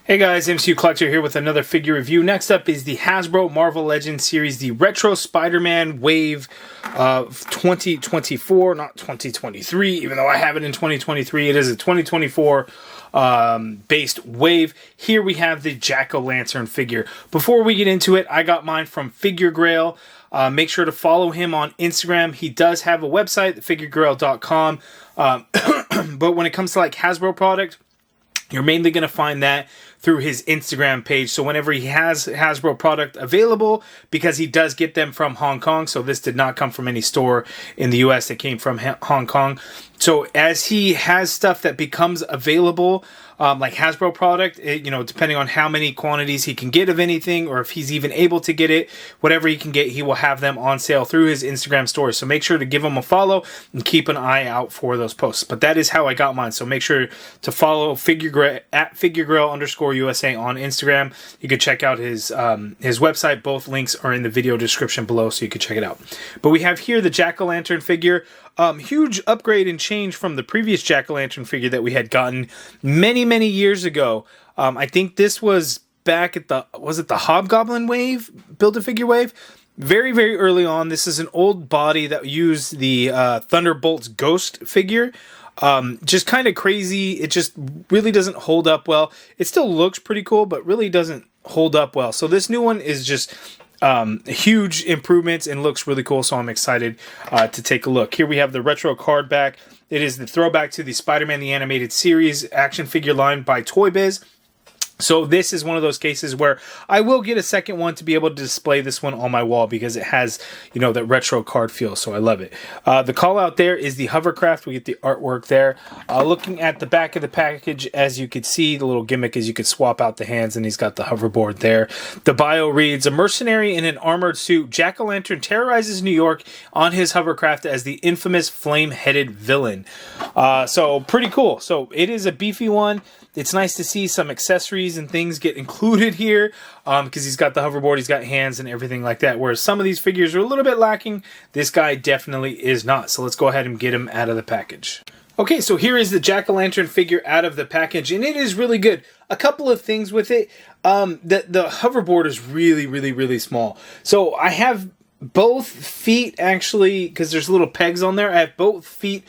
Hey guys, MCU Collector here with another figure review. Next up is the Hasbro Marvel Legends series, the Retro Spider-Man Wave of 2024, not 2023, even though I have it in 2023. It is a 2024 based wave. Here we have the Jack-O-Lantern figure. Before we get into it, I got mine from Figure Grail. Make sure to follow him on Instagram. He does have a website, figuregrail.com. But when it comes to like Hasbro product, you're mainly going to find that through his Instagram page. So whenever he has Hasbro product available, because he does get them from Hong Kong, so this did not come from any store in the US, it came from Hong Kong. So as he has stuff that becomes available, like Hasbro product, depending on how many quantities he can get of anything, or if he's even able to get it, whatever he can get, he will have them on sale through his Instagram story. So make sure to give him a follow and keep an eye out for those posts. But that is how I got mine. So make sure to follow at FigureGrail_USA on Instagram. You can check out his website. Both links are in the video description below, so you can check it out. But we have here the Jack-O-Lantern figure. Huge upgrade and change from the previous Jack-O-Lantern figure that we had gotten many years ago. I think this was back at the Hobgoblin wave, Build-A-Figure wave? Very early on. This is an old body that used the Thunderbolt's Ghost figure. Just kind of crazy. It just really doesn't hold up well. It still looks pretty cool, but really doesn't hold up well. So this new one is just huge improvements and looks really cool, so I'm excited to take a look. Here we have the retro card back. It is the throwback to the Spider-Man the Animated Series action figure line by Toy Biz. So this is one of those cases where I will get a second one to be able to display this one on my wall because it has, that retro card feel, so I love it. The call out there is the hovercraft. We get the artwork there. Looking at the back of the package, as you can see, the little gimmick is you could swap out the hands, and he's got the hoverboard there. The bio reads, a mercenary in an armored suit, Jack-O-Lantern terrorizes New York on his hovercraft as the infamous flame-headed villain. So pretty cool. So it is a beefy one. It's nice to see some accessories and things get included here because he's got the hoverboard, he's got hands and everything like that. Whereas some of these figures are a little bit lacking, this guy definitely is not. So let's go ahead and get him out of the package. Okay, so here is the Jack-O-Lantern figure out of the package, and it is really good. A couple of things with it. The hoverboard is really small. So I have both feet actually, because there's little pegs on there, I have both feet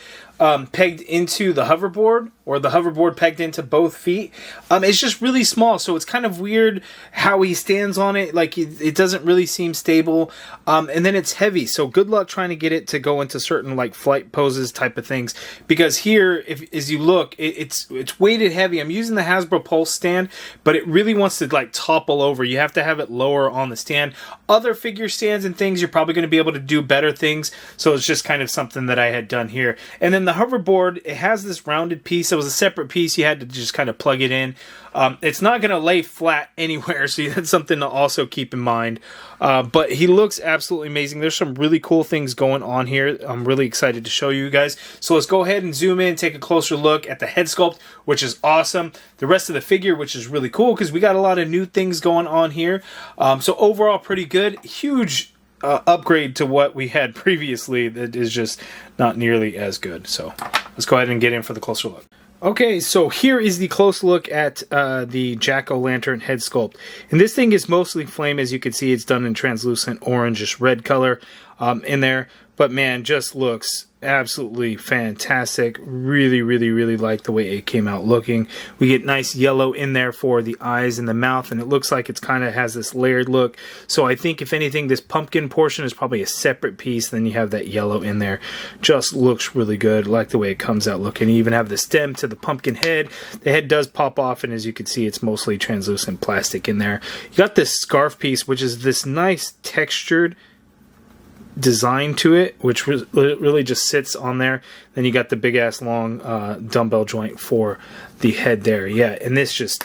pegged into the hoverboard, or the hoverboard pegged into both feet. It's just really small, so it's kind of weird how he stands on it. Like, it doesn't really seem stable. And then it's heavy, so good luck trying to get it to go into certain like flight poses type of things. Because here, as you look, it's weighted heavy. I'm using the Hasbro Pulse stand, but it really wants to like topple over. You have to have it lower on the stand. Other figure stands and things, you're probably going to be able to do better things. So it's just kind of something that I had done here. And then the hoverboard, it has this rounded piece. It was a separate piece. You had to just kind of plug it in. It's not going to lay flat anywhere, so that's something to also keep in mind. But he looks absolutely amazing. There's some really cool things going on here. I'm really excited to show you guys. So let's go ahead and zoom in, take a closer look at the head sculpt, which is awesome. The rest of the figure, which is really cool because we got a lot of new things going on here. So overall, pretty good. Huge upgrade to what we had previously that is just not nearly as good. So let's go ahead and get in for the closer look. Okay, so here is the close look at the Jack-O-Lantern head sculpt. And this thing is mostly flame. As you can see, it's done in translucent orangish red color in there. But man, just looks absolutely fantastic. Really like the way it came out looking. We get nice yellow in there for the eyes and the mouth, and it looks like it's kind of has this layered look. So I think if anything, this pumpkin portion is probably a separate piece. Then you have that yellow in there. Just looks really good. I like the way it comes out looking. You even have the stem to the pumpkin head. The head does pop off, and as you can see, it's mostly translucent plastic in there. You got this scarf piece, which is this nice textured design to it, which really just sits on there. Then you got the big ass long dumbbell joint for the head there. Yeah, and this just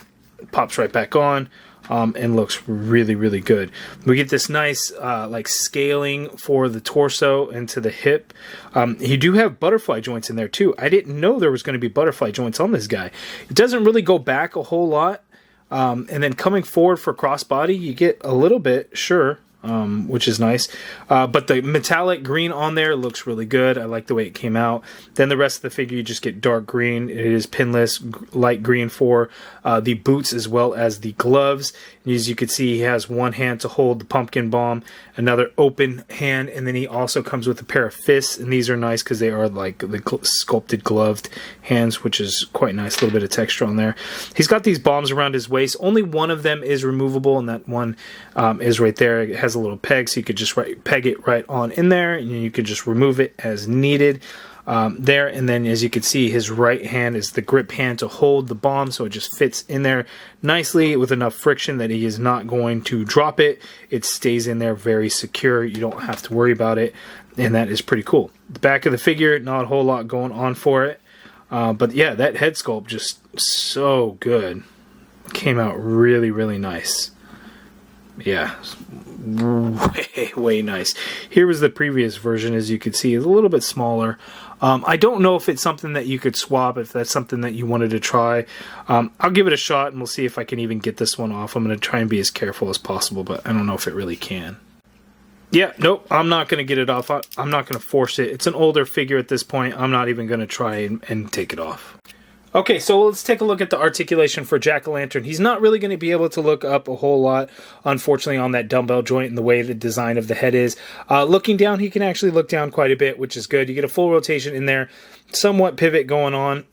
pops right back on and looks really good. We get this nice like scaling for the torso and to the hip. You do have butterfly joints in there too. I didn't know there was going to be butterfly joints on this guy. It doesn't really go back a whole lot. And then coming forward for crossbody, you get a little bit, sure. which is nice. But the metallic green on there looks really good. I like the way it came out. Then the rest of the figure, you just get dark green. It is pinless, light green for the boots as well as the gloves. And as you can see, he has one hand to hold the pumpkin bomb, another open hand, and then he also comes with a pair of fists. And these are nice because they are like the sculpted gloved hands, which is quite nice. A little bit of texture on there. He's got these bombs around his waist. Only one of them is removable, and that one is right there. It has a little peg, so you could just peg it right on in there, and you could just remove it as needed there. And then as you can see, his right hand is the grip hand to hold the bomb, so it just fits in there nicely with enough friction that he is not going to drop it. It stays in there very secure. You don't have to worry about it, and that is pretty cool. The back of the figure, not a whole lot going on for it, but yeah, that head sculpt just so good. Came out really, really nice. Yeah, way nice. Here was the previous version, as you could see, is a little bit smaller. I don't know if it's something that you could swap, if that's something that you wanted to try. I'll give it a shot, and we'll see if I can even get this one off. I'm going to try and be as careful as possible, but I don't know if it really can. Yeah, nope, I'm not going to get it off. I'm not going to force it. It's an older figure at this point. I'm not even going to try and take it off. Okay, so let's take a look at the articulation for Jack-o'-lantern. He's not really going to be able to look up a whole lot, unfortunately, on that dumbbell joint and the way the design of the head is. Looking down, he can actually look down quite a bit, which is good. You get a full rotation in there, somewhat pivot going on.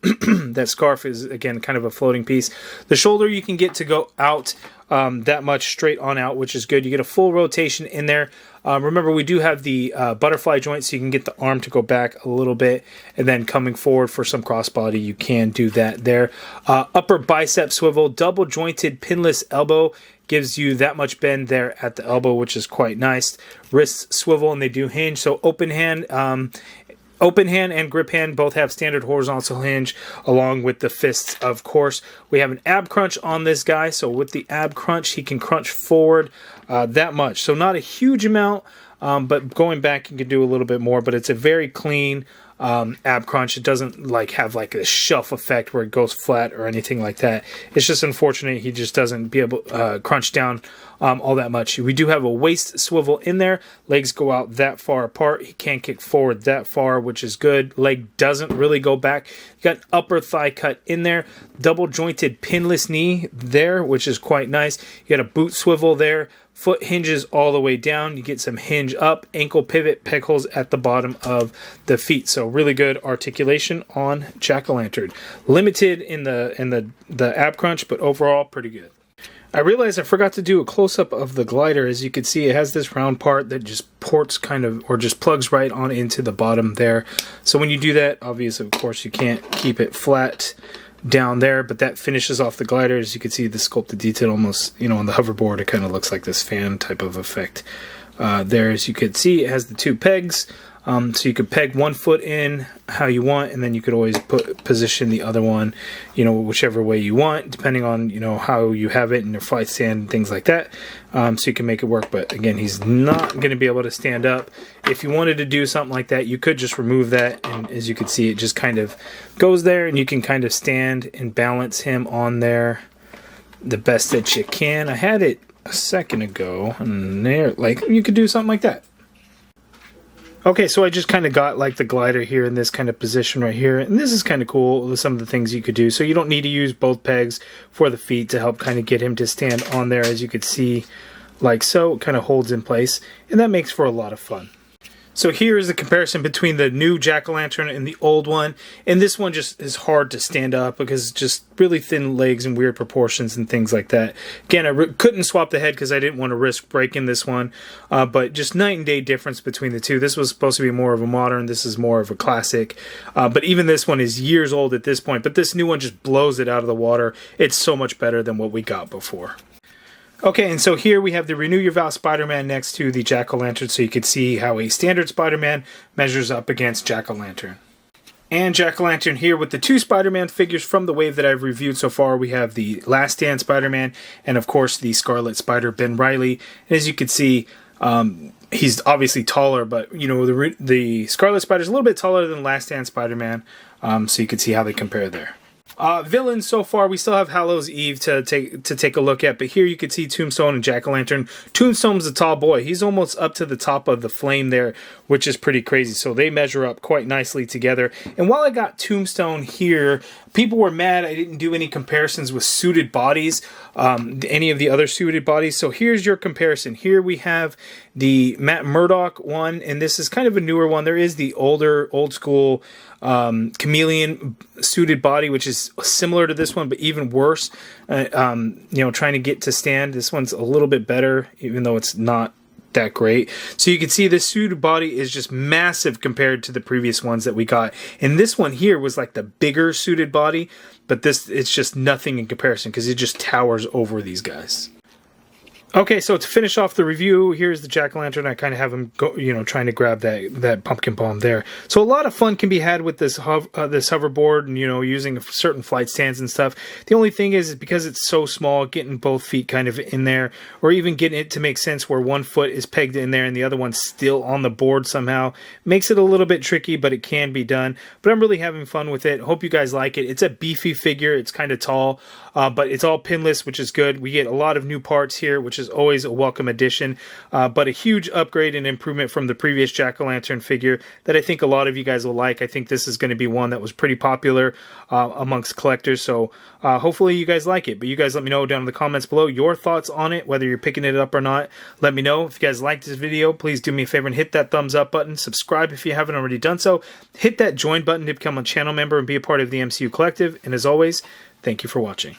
That scarf is, again, kind of a floating piece. The shoulder you can get to go out that much straight on out, which is good. You get a full rotation in there. Remember, we do have the butterfly joint, so you can get the arm to go back a little bit, and then coming forward for some crossbody, you can do that there. Upper bicep swivel, double jointed pinless elbow gives you that much bend there at the elbow, which is quite nice. Wrists swivel, and they do hinge, so open hand and grip hand both have standard horizontal hinge, along with the fists, of course. We have an ab crunch on this guy, so with the ab crunch, he can crunch forward that much. So not a huge amount, but going back, you can do a little bit more, but it's a very clean ab crunch. It doesn't have like a shelf effect where it goes flat or anything like that. It's just unfortunate he just doesn't be able to crunch down all that much. We do have a waist swivel in there. Legs go out that far apart. He can't kick forward that far, which is good. Leg doesn't really go back. You got upper thigh cut in there. Double jointed pinless knee there, which is quite nice. You got a boot swivel there. Foot hinges all the way down. You get some hinge up, ankle pivot, peg holes at the bottom of the feet. So really good articulation on Jack-o'-lantern. Limited in the ab crunch, but overall pretty good. I realized I forgot to do a close-up of the glider. As you can see, it has this round part that just ports or just plugs right on into the bottom there. So when you do that, obviously, of course, you can't keep it flat down there, but that finishes off the glider. As you can see, the sculpted detail almost, on the hoverboard, it kind of looks like this fan type of effect. There, as you can see, it has the two pegs. So you could peg one foot in how you want, and then you could always position the other one, whichever way you want, depending on, how you have it in your flight stand and things like that. So you can make it work. But again, he's not going to be able to stand up. If you wanted to do something like that, you could just remove that. And as you can see, it just kind of goes there, and you can kind of stand and balance him on there the best that you can. I had it a second ago, and there, you could do something like that. Okay, so I just kind of got the glider here in this kind of position right here, and this is kind of cool with some of the things you could do. So you don't need to use both pegs for the feet to help kind of get him to stand on there, as you could see, like so. It kind of holds in place, and that makes for a lot of fun. So here is the comparison between the new Jack-o'-lantern and the old one. And this one just is hard to stand up because it's just really thin legs and weird proportions and things like that. Again, I couldn't swap the head because I didn't want to risk breaking this one. But just night and day difference between the two. This was supposed to be more of a modern. This is more of a classic. But even this one is years old at this point. But this new one just blows it out of the water. It's so much better than what we got before. Okay, and so here we have the Renew Your Vow Spider-Man next to the Jack-o'-lantern, so you can see how a standard Spider-Man measures up against Jack-o'-lantern. And Jack-o'-lantern here with the two Spider-Man figures from the wave that I've reviewed so far. We have the Last Stand Spider-Man and, of course, the Scarlet Spider, Ben Reilly. And as you can see, he's obviously taller, but, the Scarlet Spider is a little bit taller than Last Stand Spider-Man, so you can see how they compare there. Villains so far, we still have Hallows Eve to take a look at, but here you can see Tombstone and Jack-o'-lantern. Tombstone's a tall boy. He's almost up to the top of the flame there, which is pretty crazy. So they measure up quite nicely together. And while I got Tombstone here, people were mad I didn't do any comparisons with suited bodies, any of the other suited bodies. So here's your comparison. Here we have the Matt Murdock one, and this is kind of a newer one. There is the old school chameleon suited body, which is similar to this one, but even worse. You know, trying to get to stand. This one's a little bit better, even though it's not that great. So you can see this suited body is just massive compared to the previous ones that we got. And this one here was like the bigger suited body, but this, it's just nothing in comparison because it just towers over these guys. Okay, so to finish off the review, here's the jack-o'-lantern. I kind of have him go, you know, trying to grab that pumpkin bomb there. So a lot of fun can be had with this this hoverboard, and you know, using certain flight stands and stuff. The only thing is because it's so small, getting both feet kind of in there, or even getting it to make sense where one foot is pegged in there and the other one's still on the board somehow, makes it a little bit tricky, but it can be done. But I'm really having fun with it. Hope you guys like it. It's a beefy figure. It's kind of tall, but it's all pinless, which is good. We get a lot of new parts here, which is always a welcome addition, but a huge upgrade and improvement from the previous jack-o'-lantern figure that I think a lot of you guys will like. I think this is going to be one that was pretty popular amongst collectors, so hopefully you guys like it. But you guys let me know down in the comments below your thoughts on it, whether you're picking it up or not. Let me know. If you guys liked this video, please do me a favor and hit that thumbs up button. Subscribe if you haven't already done so. Hit that join button to become a channel member and be a part of the MCU Collective. And as always, thank you for watching.